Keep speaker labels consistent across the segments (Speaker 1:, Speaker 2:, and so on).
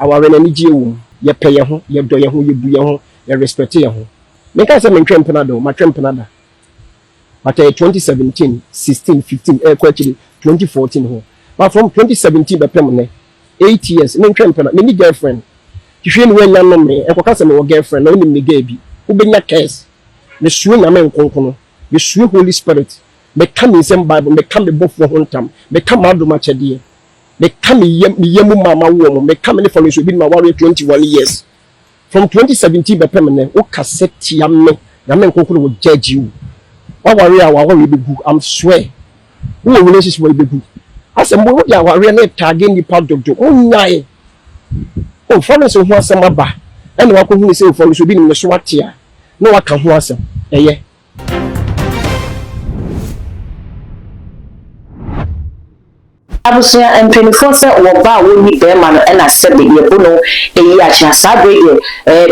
Speaker 1: our energy womb, ye pay your home, ye do your home, ye be your home, ye respect your home. Make us a main trampanado, my trampanada. But 2017, 16, 15, actually 2014 home. But from 2017 by permanent, 8 years, main trampanada, many girlfriend. If you know me, a customer girlfriend, only me gave who be not case. The swing a man concono, the swing Holy Spirit, they come in some Bible, they come the book for one time, they come out of much a dear. They come in Yamu Mama woman, they come in for me, my warrior 21 years. From 2017 by permanent, O cassette yamme, the man concono will judge you. Our warrior will be good, I'm swear. Who relationship will be good. As a more, ya warrior tagging the part of the own lie. Oh, Florence who was some aba, and what could he say for us being in the swat here? No one can was him. Eh,
Speaker 2: Abusia and 24 se oba wo ni be man na said the yebono eyi acha sabre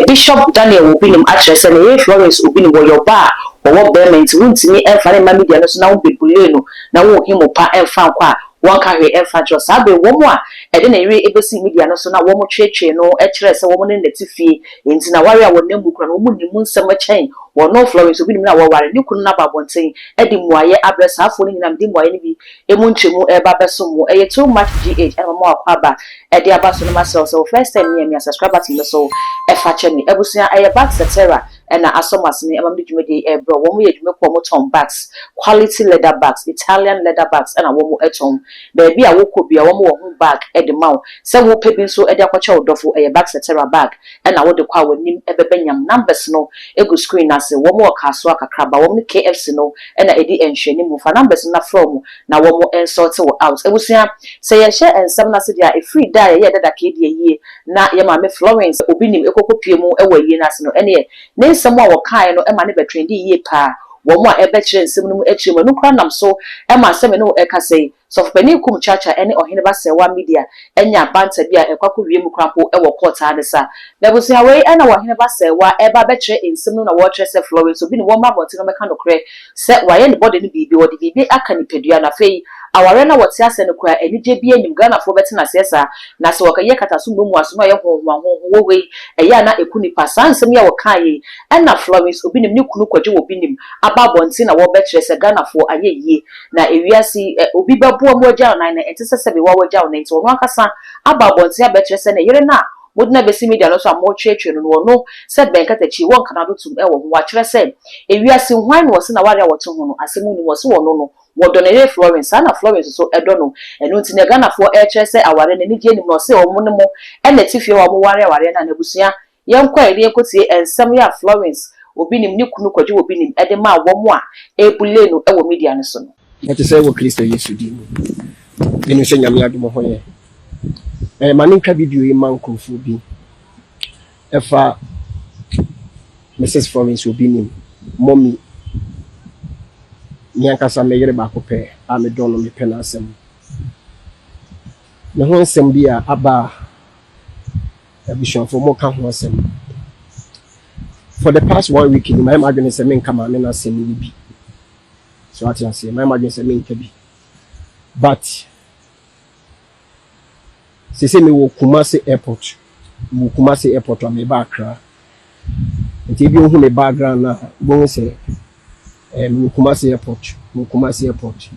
Speaker 2: Bishop Daniel Obinim address and Florence Obinim wo your bar or be men ntimi emfa na media no so na wo bebule no na wo him pa emfa kwa one carry emfa jo sabe wo mo a e de na ire ebesi media no so na wo mo twetwe no e kire se wo mo ne netifie enti na ware a wo nembu kra no wo ni mu nsem chen wo no Florence Obinim na wo ware ni kunu na babonten e di muaye abresafo ni nyinam di muaye ni bi emu nchemu e ba beso mo e too much gh e mo akwa ba e de abaso no masel so first time me subscribe button no so e fa che me ebusia e back setera and asomas ni amam djumedi e bro wo mo ye djumeko mo ton bags quality leather bags Italian leather bags and wo mo eton baby a wo ko bia wo mo wo bag e de maw se wo pebi so e de akwacha odofo e back setera bag and wo de kwa wonim e bebanyam numbers no egu screen ase wo mo kaso akakra ba wo mo KFC no e na edi enhwani mu fa numbers na from na wo mo insult wo out ebusia se ye share ensam na se dia e free die ye dada ka die yie na ye ma me Florence Obinim ekokopie mu e wa yie na se no ene ne someone will kind no ema ne betrendi ye pa wo mo a ebe kire nsem no mu akire mo no kra nam so ema se me no e ka sei so fani kum chacha ene ohene ba se wa media enya banta bia e kwako wie mu krampo e wo court adesa na busi hawe ena wo ohene ba se wa e ba be kire nsem no na wo kire se Florence Obi ni wo ma bonti no meka no kre se wa ye ne body no bibi wo de bibi aka ni pedua na fei aware na wote ase no kwa enije bi enim Ghana fo beti na sesa na se woka ye kataso mu aso no ye ho we eya na ekuni pasansem ya woka ye ena Florence Obi nim ni kunu kwaje Obi nim aba bonti na wo be kire se Ghana fo aye ye na ewiasi Obi bo mo ja na na entese se be wo ja na enti ono akasa aba bonti abetre se na yere na modna besi media no so amo twetwe no no se benkatachi won kanado tum e wo ho wa kire se ewiase hwan wo se na ware woto ho no asemu ni wo se wo no wodonere Florence ana Florence so edo no eno nti ne Ghana fo e kire se aware na ni die ni no se o mo ne mo e na tifie wo mo ware na nebusua yenkwa ere ekotie ensem ya Florence Obinim ni kunu kwaje Obinim e de ma wo mo a ebule no e wo media no so no
Speaker 1: Ati say wo Kristo Yesu di mu. Enu se nyame adom ho ye. Maninka video yi mankrofo bi. Efa Mrs. Florence Obinim, mommy. Nyanka sa me yere ba ko pe, a me don no me pe na asem. Ne ho asem bi a aba ebishon for mo ka ho asem. For the past 1 week, my imagine say me nka ma me na asem ni bi. So what I say, my imagine say me nka bi. But say me wo Kumasi airport. Wo Kumasi airport am ba Accra. Nti bi ohun me background na bo say wo Kumasi airport, wo Kumasi airport.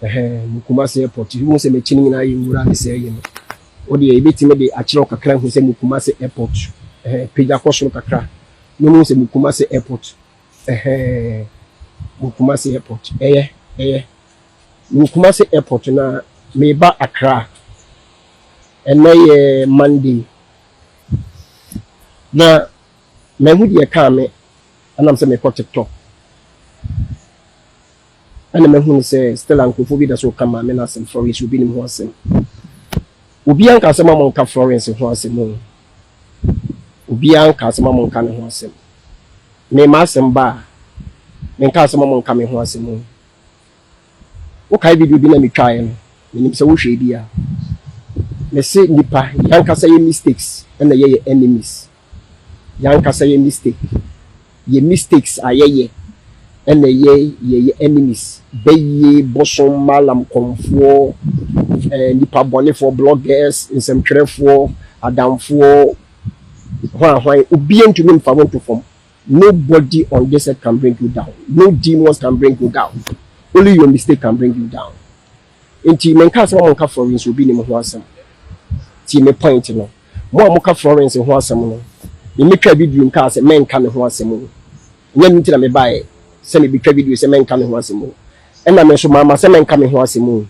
Speaker 1: Wo Kumasi airport. You say me chini na yi ngura ni say yin. O de e betime de akire kakra hu say wo Kumasi airport. Peja koso kakra. No mo say wo Kumasi airport. Wo Kumasi airport. Wo Kumasi airport na me ba Accra. And my Monday. Now, my hoodie a come and I'm saying me TikTok. And my home say still uncle for that's what come and ask him Florence will be in Hosen. Ubianka sama monka Florence in Hosen. Ubianka sama monka in Hosen. Me masem ba. Me sama monka in Hosen. Okay, video be na me try no. Me say wo hwe dia. Me say nipa yanka say mistakes and ye enemies. Yanka say mistake. Ye mistakes are ye and ye enemies. Be ye malam komfo nipa bone for bloggers in some for adamfo why obedient to me for want to form. Nobody on this earth can bring you down. No demons can bring you down. Only your mistake can bring you down. Inti menka se mo ka Florence Obinim ho asem. Ti me point no. Mo ka Florence ho asem no. Me metwa video nka se menka ne ho asem no. Nya nti na me bae se me bitwa video se menka ne ho asem no. E na me so mama se menka me ho asem no.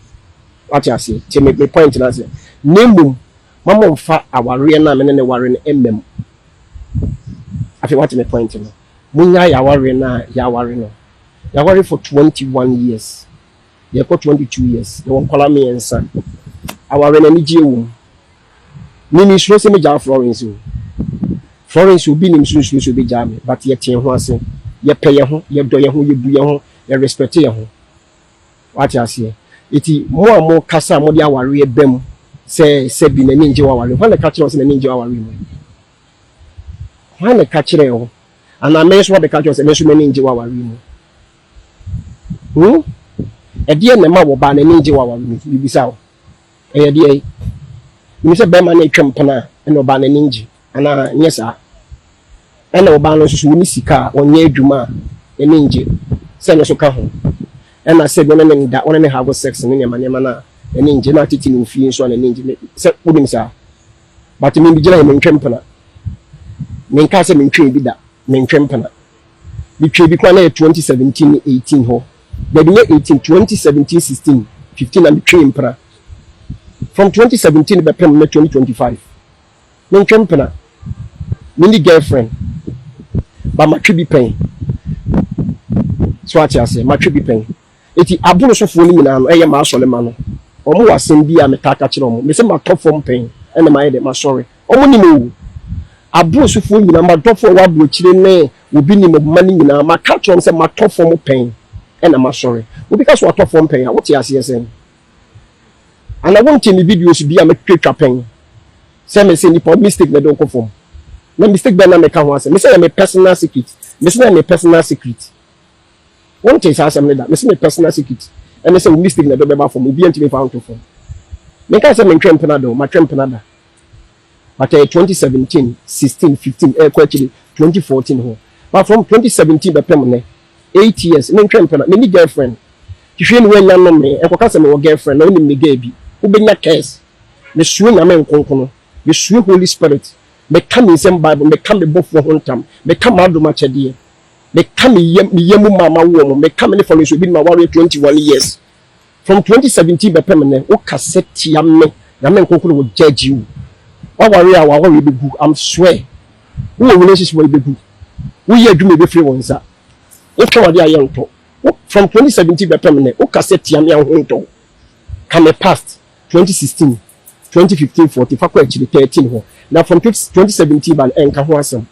Speaker 1: What you say? Ti me point na se. Nembum mama mfa aware na me ne ware ne emmem. Afi what me point no. Munya ya ware na ya ware no. Ya ware for 21 years. You got 22 years. You won't call me and son. Our energy womb. Mimi slow me jar Florence. Florence will be in soon to be jammy, but yet you want to ye pay your home, ye do your home, you be your home, ye respect your home. What I say? It is more and more Casa Modia warrior bem say being a ninja warrior. When the catcher was in a ninja warrior. When the catcher, and I may what the catcher was a ninja warrior. A dear Nama will ban a ninja while we be so. A dear, Mr. Berman, a trampana, and Oban a ninja, and yes, sir. And Obanos Unisika or near Juma, a ninja, send us to come home. And I said, when that one and a half was sex and in a manana, a ninja, not eating in fiends on a ninja, said Obinim, sir. But to me, be German trampana. Main castle in tree be that, main trampana. The tree be 2017-18 ho. But 2017, 16, 15 and between pra. From 2017 to 2025. No trampana. Mini girlfriend. But my tribute pain. So what I say, my tribute pain. It is abuse of fooling in an air mass solemano. Or more send be a metacachrom. Miss my top form pain. And my head, my sorry. Only no. Abuse of fooling in my top for what which may be of money in my catch on some my top form of pain. And I'm sorry. Well, because what top form pain, what you are saying. And I want any videos to be a make trapping. Some say the mistake they don't conform. No mistake by make one say. Me say I'm a personal secret. Me say I'm a personal secret. One case has something that. Me say I'm a personal secret. And they say mistake they don't be for me. Be until me found to form. Me can say me train penado. My train penada. But 2017, 16, 15, actually 2014 ho. But from 2017 by permanent. 8 years, no trampana, many girlfriend. If you know young me, and because I'm a girlfriend, only me baby, who bring your case. Me swing a man concono, me swing Holy Spirit, me come in some Bible, me come both for one time, me come out of my idea, me come yamu mama woman, me come in for you been my warrior 21 years. From 2017 by permanent, o cassette yamme, yamen concono will judge you. Our warrior, our warrior be good, I'm swear. Who relationship will be good? We are doing the free ones. From 2017 by permanent, o cassette yam hunto. Come past 2016, 2015, 40, actually 13 ho. Now from 2017 by Enka Huasam.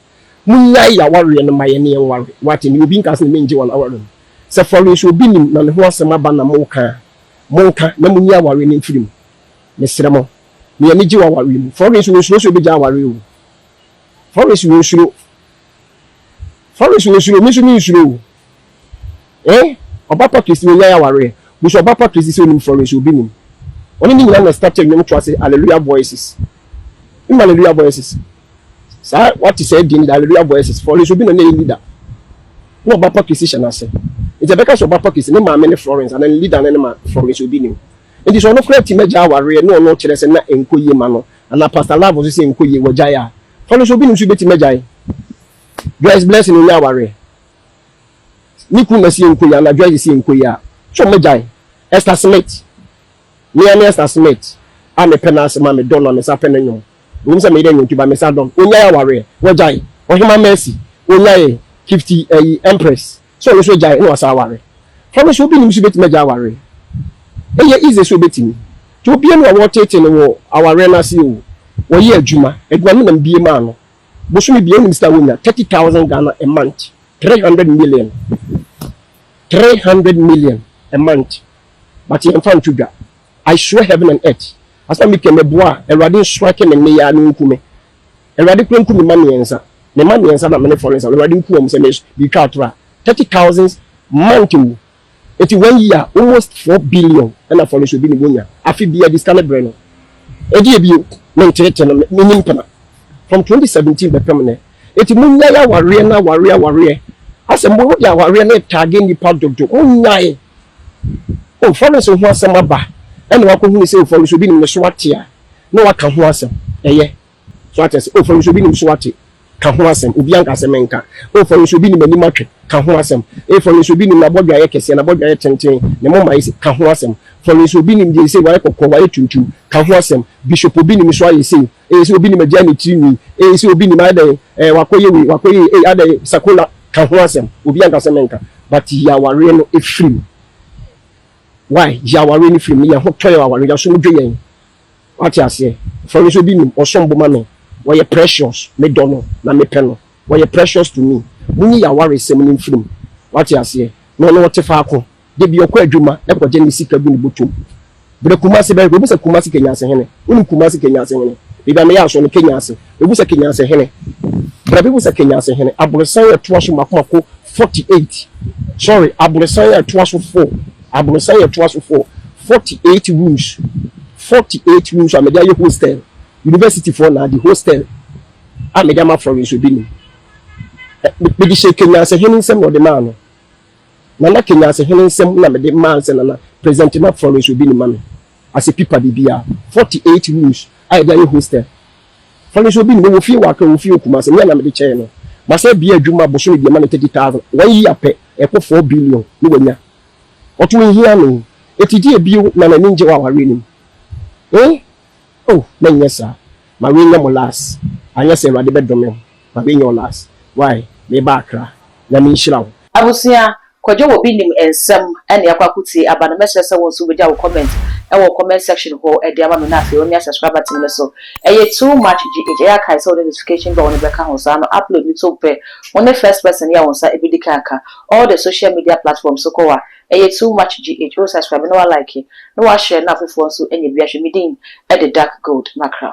Speaker 1: Munya ya warrior no my worry. What in you being casting minji 1 hour room. So Florence Obinim na Huasama bana moka. Monka, na munya warrior in film. Mr. Mo. Me a niji warrior. Florence will slow be jawarrior. Florence will slow. Florence will slow. Eh? Obapa Christ will ya warrior. We shall Obapa Christ in Florence Obinim. Only thing I started them to say hallelujah voices. In hallelujah voices. Sir, what you said in the hallelujah voices, Florence Obinim no leader. No Obapa Christian I say. It's a because Obapa Christ, no man Florence and then leader and Florence Obinim. It is one of the major warrior, no children and not encoye mano. And a pastor love was saying encoye wajaya. Florence Obinim should be major. God's blessing in our warrior. Niku na si enkoya na dwa si enkoya so megyan Esther Smith me and Esther Smith am penance ma me don na me sa penanyom wo nse me dey ntu ba me sa don onya ya ware wajai ohima mercy onya e 50 empress so we so jai no wasa ware from so bi ni so beti meja ware eye easy so beti ni to bi no wo tete no wo aware na si o wo ye adwuma na bie ma no bo so me bie ni Mr. Wonya 30,000 Ghana a month 300 million a month. But in front of I swear heaven and earth. As I make a bois, a radical striking and me and kume. A radical kume money answer. The money answer that many foreigners are radical homes and be catra 30,000 month. It's 1 year, almost 4 billion. And I follow should be in Bunya. I feel be a discarded brain. A dear mentete no menim pena from 2017 be pemne eti munya ya ware na ware asem bo ya ware na tag nipa dodo munyae o Florence ho asem aba ene wakohunu se Florence obi nim so atia na waka ho asem eye so atese o Florence obi nim so atia ka ho asem obi anka asem nka o Florence obi nim anim atwe ka ho asem Florence obi nim na bodwa ye kese na bodwa ye tenten ne mo mai ka ho asem Florence obi nim je se ware kokko ware tuntu ka ho asem bishop obi nim so aye se se obi nim agya ne trini se obi nim ade wakoye ade sakola ka ho asem obi anka asem nka but ya ware no efrim why ya ware ni film ya ho toy wa ware ya so dwe yen what you say Florence obi nim osombo ma no why precious me dono na me peno why precious to me muni ya ware sem ni film what you say no what fa ko de bi okọ adwuma e ko je ni sika bi ni botum bre kumase be obusa kumase kenya ase hene uni kumase kenya ase hene bi ba me ya so no kenya ase obusa kenya ase hene bre bi obusa kenya ase hene abrosan ya toaso makomako 48 sorry abrosan ya toaso 4 abrosan ya toaso 4 48 rooms 48 rooms amedia ye hostel university for na the hostel amedia ma Florence Obinim me di she kenya ase hene nsem no de ma no na kenya ase hene nsem na me de ma ase na present na Florence Obinim ma me ase pipa de bia 48 rooms amedia ye hostel Florence Obinim wo fie wa ka wo fie kuma ase na me de che no ma se bia adwuma bo so de ma 30,000 1 year pe e ko 4 billion ni wanya otu hia no etidi ebio na na ninje wa ware nim oh na nyesa ma we nya mo last anya se rade bedome ma we nya last why me ba kra na me nhira wo
Speaker 2: abusia kwajo Obinim ensem ene yakwakuti abana mesese won so beja wo comment e wo comment section ho e de ama me na afi o mi subscribe button so e too much gh ya kai so notification go on be ka ho sa no upload ni to pe on the first person ya won sa e bi di ka all the social media platforms so ko wa e too much gh o subscribe no like no wa share na fofo so enye bi ahwe midin e the dark gold macra